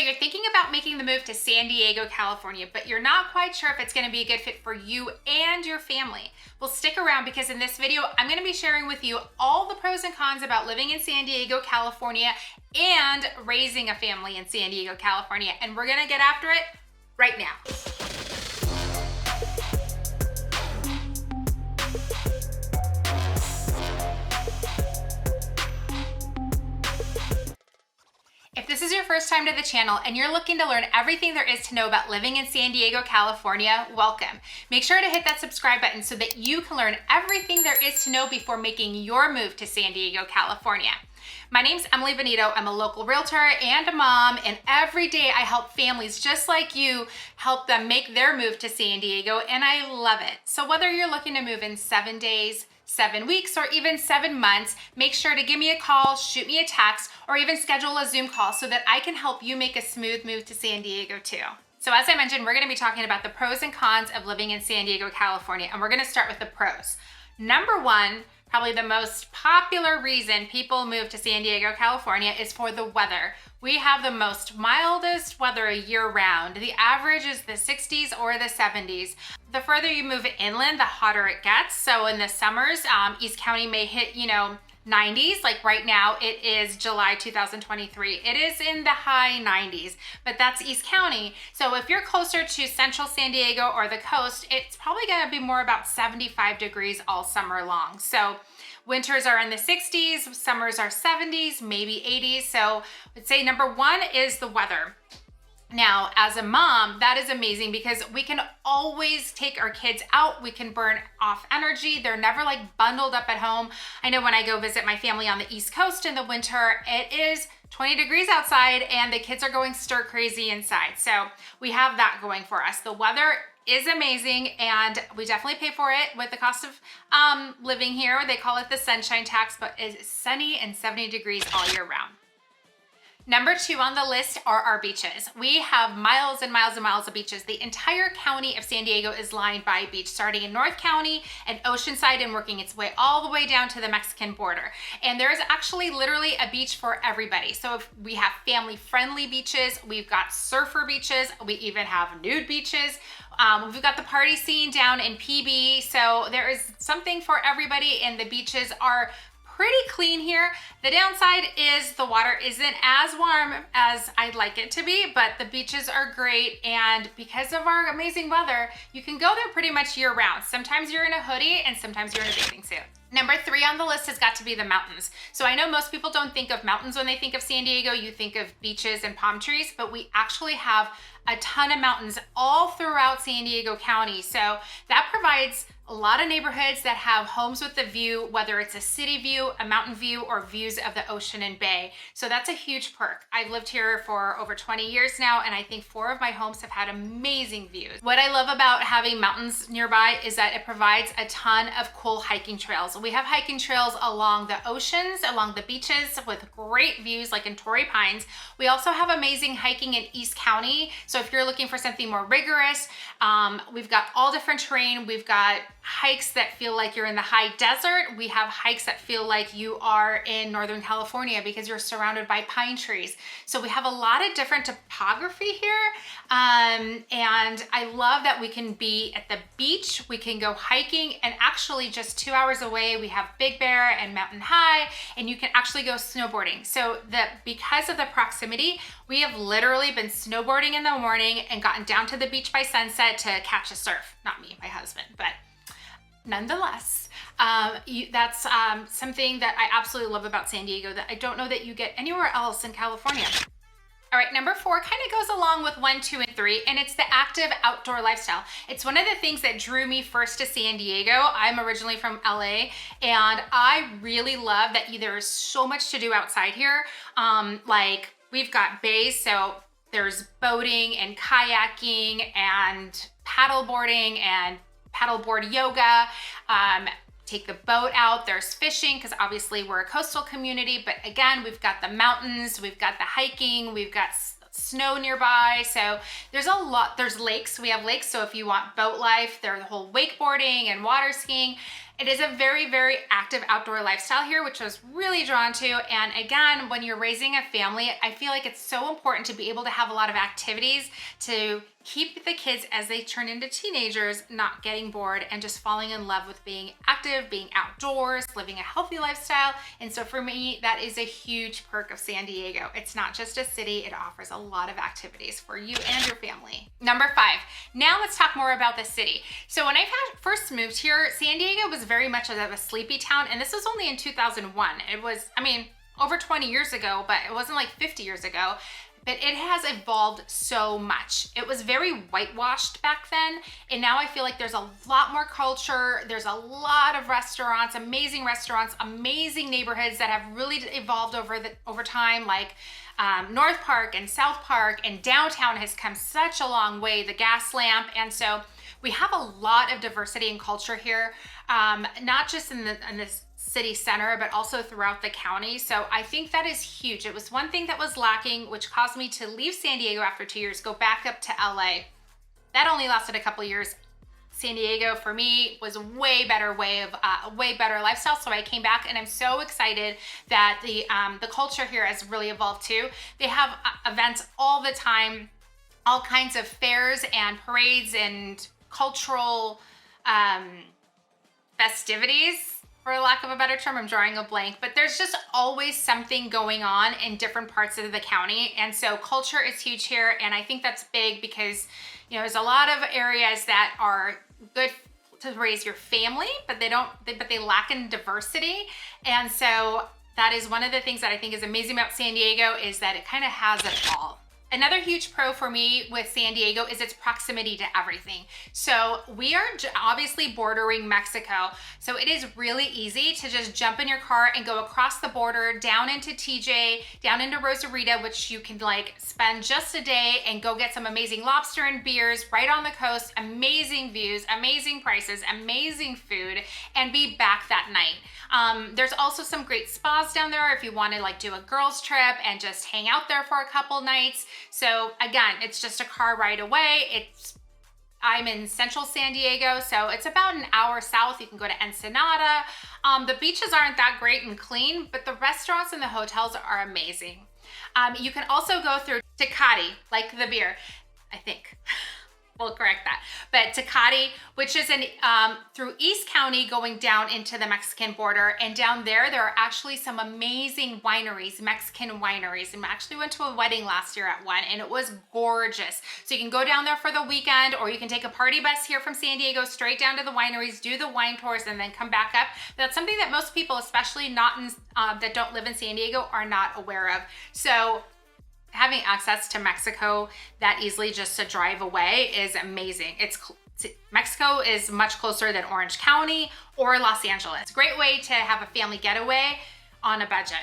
you're thinking about making the move to San Diego, California, but you're not quite sure if it's going to be a good fit for you and your family. Well, stick around because in this video, I'm going to be sharing with you all the pros and cons about living in San Diego, California, and raising a family in San Diego, California. And we're going to get after it right now. If this is your first time to the channel and you're looking to learn everything there is to know about living in San Diego, California, welcome. Make sure to hit that subscribe button so that you can learn everything there is to know before making your move to San Diego, California. My name's Emily Benito. I'm a local realtor and a mom, and every day I help families just like you help them make their move to San Diego, and I love it. So whether you're looking to move in 7 days, 7 weeks, or even 7 months, make sure to give me a call, shoot me a text, or even schedule a Zoom call so that I can help you make a smooth move to San Diego too. So as I mentioned, we're gonna be talking about the pros and cons of living in San Diego, California, and we're gonna start with the pros. Number one, probably the most popular reason people move to San Diego, California is for the weather. We have the most mildest weather year round. The average is the 60s or the 70s. The further you move inland, the hotter it gets. So in the summers, East County may hit, 90s. Like right now, it is July 2023. It is in the high 90s, but that's East County. So if you're closer to central San Diego or the coast, it's probably gonna be more about 75 degrees all summer long. So winters are in the 60s, summers are 70s, maybe 80s. So I'd say number one is the weather. Now, as a mom, that is amazing because we can always take our kids out. We can burn off energy. They're never like bundled up at home. I know when I go visit my family on the East Coast in the winter, it is 20 degrees outside and the kids are going stir crazy inside. So we have that going for us. The weather is amazing and we definitely pay for it with the cost of living here. They call it the sunshine tax, but it's sunny and 70 degrees all year round. Number two on the list are our beaches. We have miles and miles and miles of beaches. The entire county of San Diego is lined by beach, starting in North County and Oceanside and working its way all the way down to the Mexican border. And there's actually literally a beach for everybody. So if we have family-friendly beaches, we've got surfer beaches, we even have nude beaches. We've got the party scene down in PB. So there is something for everybody, and the beaches are pretty clean here. The downside is the water isn't as warm as I'd like it to be, but the beaches are great. And because of our amazing weather, you can go there pretty much year round. Sometimes you're in a hoodie and sometimes you're in a bathing suit. Number three on the list has got to be the mountains. So I know most people don't think of mountains when they think of San Diego. You think of beaches and palm trees, but we actually have a ton of mountains all throughout San Diego County. So that provides a lot of neighborhoods that have homes with a view, whether it's a city view, a mountain view, or views of the ocean and bay. So that's a huge perk. I've lived here for over 20 years now, and I think 4 of my homes have had amazing views. What I love about having mountains nearby is that it provides a ton of cool hiking trails. We have hiking trails along the oceans, along the beaches with great views like in Torrey Pines. We also have amazing hiking in East County. So if you're looking for something more rigorous, we've got all different terrain. We've got hikes that feel like you're in the high desert. We have hikes that feel like you are in Northern California because you're surrounded by pine trees. So we have a lot of different topography here. And I love that we can be at the beach, we can go hiking, and actually just 2 hours away, we have Big Bear and Mountain High, and you can actually go snowboarding. So because of the proximity, we have literally been snowboarding in the morning and gotten down to the beach by sunset to catch a surf. Not me, my husband, but nonetheless, that's something that I absolutely love about San Diego that I don't know that you get anywhere else in California. All right, number 4 kind of goes along with 1, 2, and 3, and it's the active outdoor lifestyle. It's one of the things that drew me first to San Diego. I'm originally from LA, and I really love that there's so much to do outside here. Like we've got bays, so there's boating and kayaking and paddleboarding and paddleboard yoga. Take the boat out, there's fishing because obviously we're a coastal community, but again, we've got the mountains, we've got the hiking, we've got snow nearby. So there's a lot, there's lakes, we have lakes. So if you want boat life, there's the whole wakeboarding and water skiing. It is a very, very active outdoor lifestyle here, which I was really drawn to. And again, when you're raising a family, I feel like it's so important to be able to have a lot of activities to keep the kids as they turn into teenagers not getting bored and just falling in love with being active, being outdoors, living a healthy lifestyle. And so for me, that is a huge perk of San Diego. It's not just a city, it offers a lot of activities for you and your family. Number 5, now let's talk more about the city. So when I first moved here, San Diego was very much of a sleepy town, and this was only in 2001. It was, I mean, over 20 years ago, but it wasn't like 50 years ago. But it has evolved so much. It was very whitewashed back then, and now I feel like there's a lot more culture. There's a lot of restaurants, amazing neighborhoods that have really evolved over time, like North Park and South Park, and downtown has come such a long way, the gas lamp. And so we have a lot of diversity and culture here, not just in this city center, but also throughout the county. So I think that is huge. It was one thing that was lacking, which caused me to leave San Diego after 2 years, go back up to LA. That only lasted a couple years. San Diego for me was way better lifestyle. So I came back, and I'm so excited that the culture here has really evolved too. They have events all the time, all kinds of fairs and parades and cultural festivities. For lack of a better term, I'm drawing a blank, but there's just always something going on in different parts of the county. And so culture is huge here. And I think that's big because, you know, there's a lot of areas that are good to raise your family, but they lack in diversity. And so that is one of the things that I think is amazing about San Diego, is that it kind of has it all. Another huge pro for me with San Diego is its proximity to everything. So we are obviously bordering Mexico. So it is really easy to just jump in your car and go across the border, down into TJ, down into Rosarita, which you can like spend just a day and go get some amazing lobster and beers right on the coast, amazing views, amazing prices, amazing food, and be back that night. There's also some great spas down there if you want to like do a girls trip and just hang out there for a couple nights. So again, it's just a car ride away. I'm in central San Diego, so it's about an hour south. You can go to Ensenada. The beaches aren't that great and clean, but the restaurants and the hotels are amazing. You can also go through Tecate, like the beer, I think. We'll correct that. But Tecate, which is through East County going down into the Mexican border. And down there are actually some amazing wineries, Mexican wineries. And I actually went to a wedding last year at one, and it was gorgeous. So you can go down there for the weekend, or you can take a party bus here from San Diego straight down to the wineries, do the wine tours, and then come back up. That's something that most people, especially that don't live in San Diego, are not aware of. So having access to Mexico that easily just to drive away is amazing. Mexico is much closer than Orange County or Los Angeles. It's a great way to have a family getaway on a budget.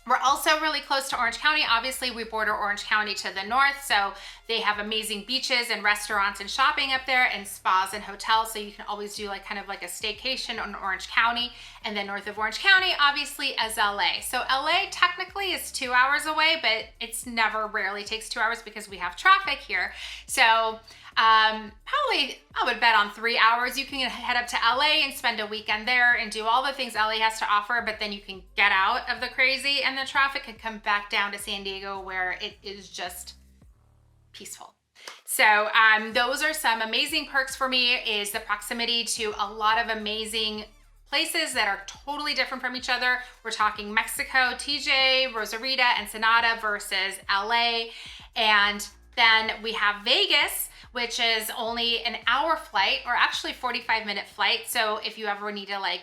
We're also really close to Orange County. Obviously, we border Orange County to the north, so they have amazing beaches and restaurants and shopping up there, and spas and hotels, so you can always do like kind of like a staycation in Orange County. And then north of Orange County, obviously, is LA. So LA technically is 2 hours away, but it's rarely takes 2 hours because we have traffic here. So probably I would bet on 3 hours. You can head up to LA and spend a weekend there and do all the things LA has to offer, but then you can get out of the crazy and the traffic and come back down to San Diego, where it is just peaceful. So those are some amazing perks for me, is the proximity to a lot of amazing places that are totally different from each other. We're talking Mexico, TJ, Rosarita, Ensenada versus LA. And then we have Vegas, which is only an hour flight, or actually 45-minute flight. So if you ever need to like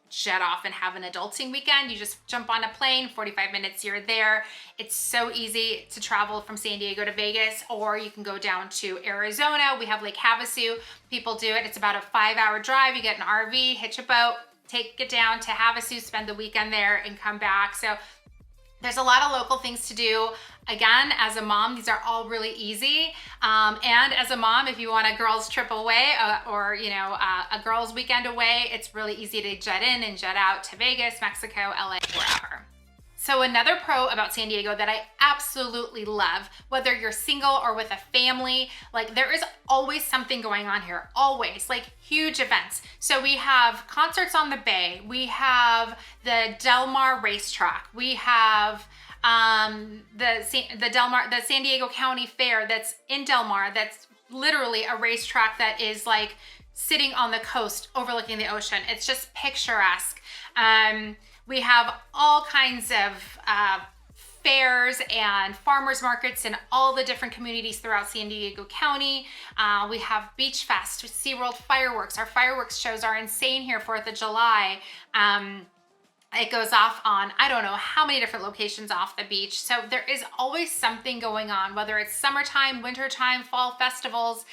jet off and have an adulting weekend, you just jump on a plane, 45 minutes, you're there. It's so easy to travel from San Diego to Vegas, or you can go down to Arizona. We have Lake Havasu. People do it. It's about a 5-hour drive. You get an RV, hitch a boat, take it down to Havasu, spend the weekend there, and come back. So there's a lot of local things to do. Again, as a mom, these are all really easy. And as a mom, if you want a girls trip away or a girls weekend away, it's really easy to jet in and jet out to Vegas, Mexico, LA, wherever. So another pro about San Diego that I absolutely love, whether you're single or with a family, like there is always something going on here, always, like huge events. So we have concerts on the Bay, we have the Del Mar racetrack, we have the San Diego County Fair that's in Del Mar, that's literally a racetrack that is like sitting on the coast overlooking the ocean. It's just picturesque. We have all kinds of fairs and farmers markets in all the different communities throughout San Diego County. We have Beach Fest, SeaWorld fireworks. Our fireworks shows are insane here, 4th of July. It goes off on, I don't know how many different locations off the beach. So there is always something going on, whether it's summertime, wintertime, fall festivals.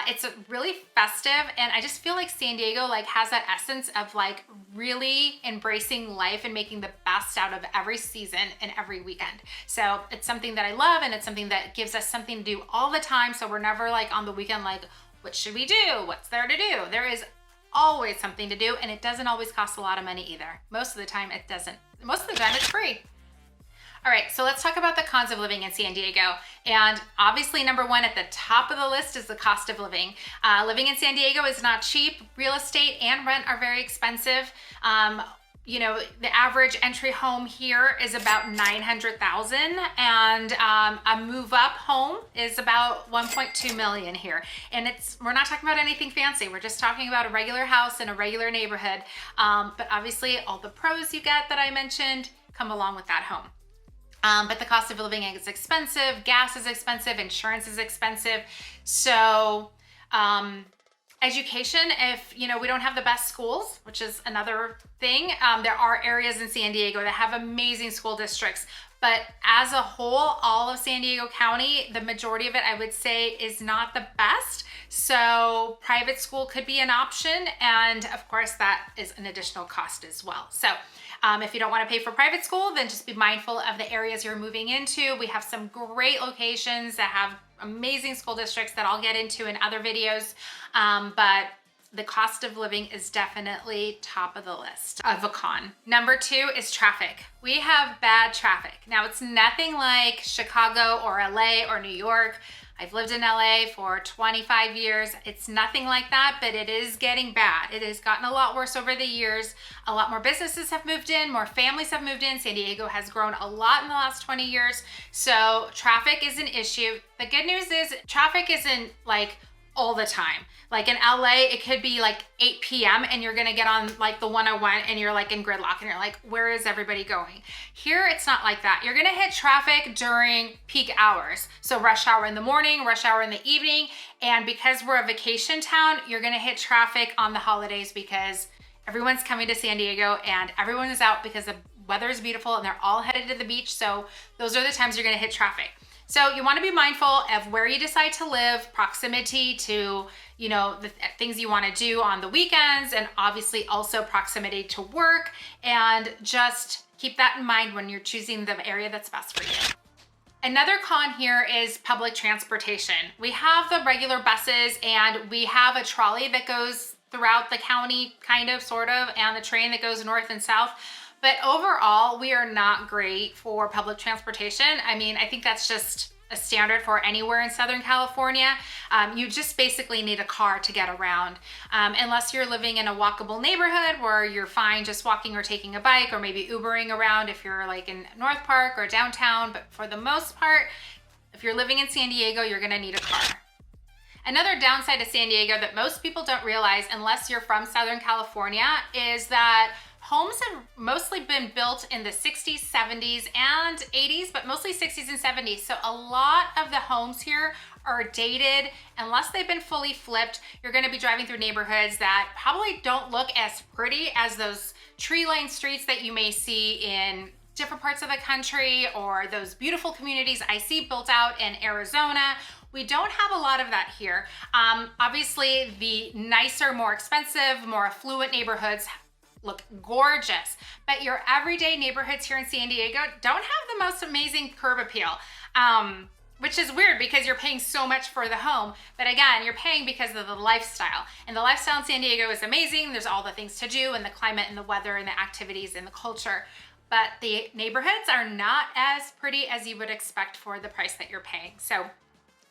It's really festive. And I just feel like San Diego like has that essence of like really embracing life and making the best out of every season and every weekend. So it's something that I love, and it's something that gives us something to do all the time. So we're never like on the weekend, like, what should we do? What's there to do? There is always something to do, and it doesn't always cost a lot of money either. Most of the time it doesn't. Most of the time it's free. All right, so let's talk about the cons of living in San Diego. And obviously number one at the top of the list is the cost of living. Living in San Diego is not cheap. Real estate and rent are very expensive. You know, the average entry home here is about $900,000, and a move up home is about 1.2 million here. And we're not talking about anything fancy. We're just talking about a regular house in a regular neighborhood. But obviously all the pros you get that I mentioned come along with that home. But the cost of living is expensive, gas is expensive, insurance is expensive. So, education, if you know we don't have the best schools, which is another thing, there are areas in San Diego that have amazing school districts, but as a whole, all of San Diego County, the majority of it, I would say, is not the best. So private school could be an option, and of course that is an additional cost as well. So if you don't want to pay for private school, then just be mindful of the areas you're moving into. We have some great locations that have amazing school districts that I'll get into in other videos, but the cost of living is definitely top of the list of a con. Number two is traffic. We have bad traffic. Now, it's nothing like Chicago or LA or New York. I've lived in LA for 25 years. It's nothing like that, but it is getting bad. It has gotten a lot worse over the years. A lot more businesses have moved in, more families have moved in. San Diego has grown a lot in the last 20 years. So traffic is an issue. The good news is traffic isn't like all the time. Like in LA, it could be like 8 p.m. and you're gonna get on like the 101 and you're like in gridlock and you're like, where is everybody going? Here, it's not like that. You're gonna hit traffic during peak hours. So rush hour in the morning, rush hour in the evening. And because we're a vacation town, you're gonna hit traffic on the holidays because everyone's coming to San Diego and everyone is out because the weather is beautiful and they're all headed to the beach. So those are the times you're gonna hit traffic. So you want to be mindful of where you decide to live, proximity to, you know, the things you want to do on the weekends, and obviously also proximity to work, and just keep that in mind when you're choosing the area that's best for you. Another con here is public transportation. We have the regular buses and we have a trolley that goes throughout the county, kind of, sort of, and the train that goes north and south. But overall, we are not great for public transportation. I mean, I think that's just a standard for anywhere in Southern California. You just basically need a car to get around. Unless you're living in a walkable neighborhood where you're fine just walking or taking a bike or maybe Ubering around if you're like in North Park or downtown. But for the most part, if you're living in San Diego, you're gonna need a car. Another downside of San Diego that most people don't realize unless you're from Southern California is that homes have mostly been built in the 60s, 70s, and 80s, but mostly 60s and 70s. So a lot of the homes here are dated. Unless they've been fully flipped, you're gonna be driving through neighborhoods that probably don't look as pretty as those tree-lined streets that you may see in different parts of the country, or those beautiful communities I see built out in Arizona. We don't have a lot of that here. Obviously, the nicer, more expensive, more affluent neighborhoods look gorgeous, but your everyday neighborhoods here in San Diego don't have the most amazing curb appeal, which is weird because you're paying so much for the home. But again, you're paying because of the lifestyle, and the lifestyle in San Diego is amazing. There's all the things to do, and the climate and the weather and the activities and the culture. but the neighborhoods are not as pretty as you would expect for the price that you're paying. So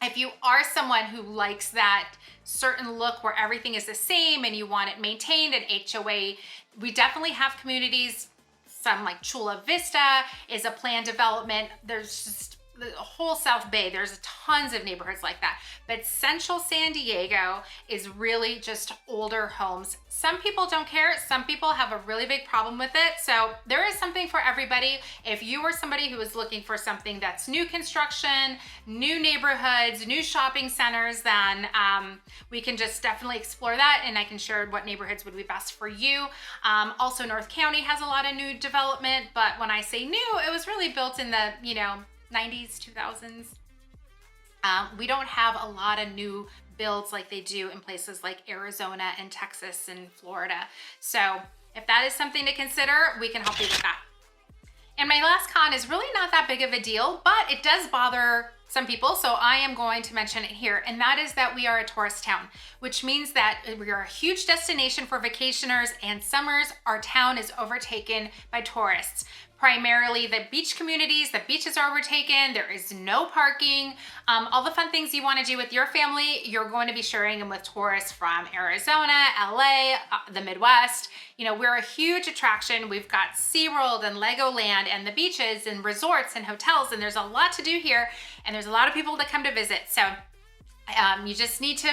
if you are someone who likes that certain look where everything is the same and you want it maintained and HOA, we definitely have communities. Some like Chula Vista is a planned development. There's just the whole South Bay, there's tons of neighborhoods like that. But Central San Diego is really just older homes. Some people don't care. Some people have a really big problem with it. So there is something for everybody. If you are somebody who is looking for something that's new construction, new neighborhoods, new shopping centers, then we can just definitely explore that, and I can share what neighborhoods would be best for you. Also, North County has a lot of new development, but when I say new, it was really built in the, 90s, 2000s. We don't have a lot of new builds like they do in places like Arizona and Texas and Florida. So if that is something to consider, we can help you with that. And my last con is really not that big of a deal, but it does bother some people, so I am going to mention it here, and that is that we are a tourist town, which means that we are a huge destination for vacationers, and summers, our town is overtaken by tourists. Primarily the beach communities, the beaches are overtaken, there is no parking. All the fun things you want to do with your family, you're going to be sharing them with tourists from Arizona, LA, the Midwest. We're a huge attraction. We've got SeaWorld and Legoland and the beaches and resorts and hotels, and there's a lot to do here, and there's a lot of people that come to visit. So you just need to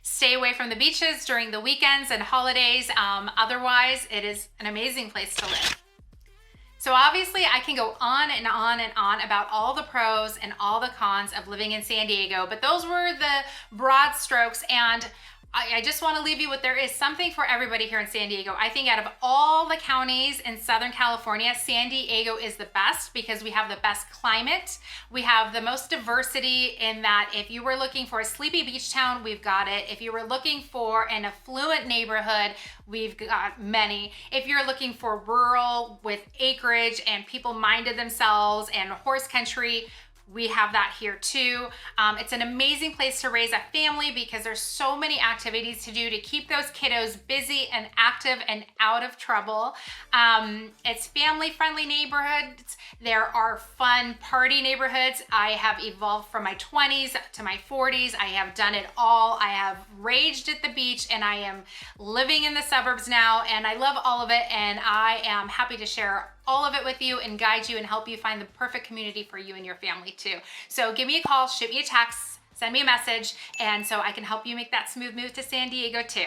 stay away from the beaches during the weekends and holidays. Otherwise, it is an amazing place to live. So obviously I can go on and on and on about all the pros and all the cons of living in San Diego, but those were the broad strokes, and I just want to leave you with there is something for everybody here in San Diego. I think out of all the counties in Southern California, San Diego is the best because we have the best climate. We have the most diversity in that if you were looking for a sleepy beach town, we've got it. If you were looking for an affluent neighborhood, we've got many. If you're looking for rural with acreage and people minded themselves and horse country, we have that here too. It's an amazing place to raise a family because there's so many activities to do to keep those kiddos busy and active and out of trouble. It's family-friendly neighborhoods. There are fun party neighborhoods. I have evolved from my 20s to my 40s. I have done it all. I have raged at the beach, and I am living in the suburbs now, and I love all of it, and I am happy to share all of it with you and guide you and help you find the perfect community for you and your family too. So give me a call, shoot me a text, send me a message, and so I can help you make that smooth move to San Diego too.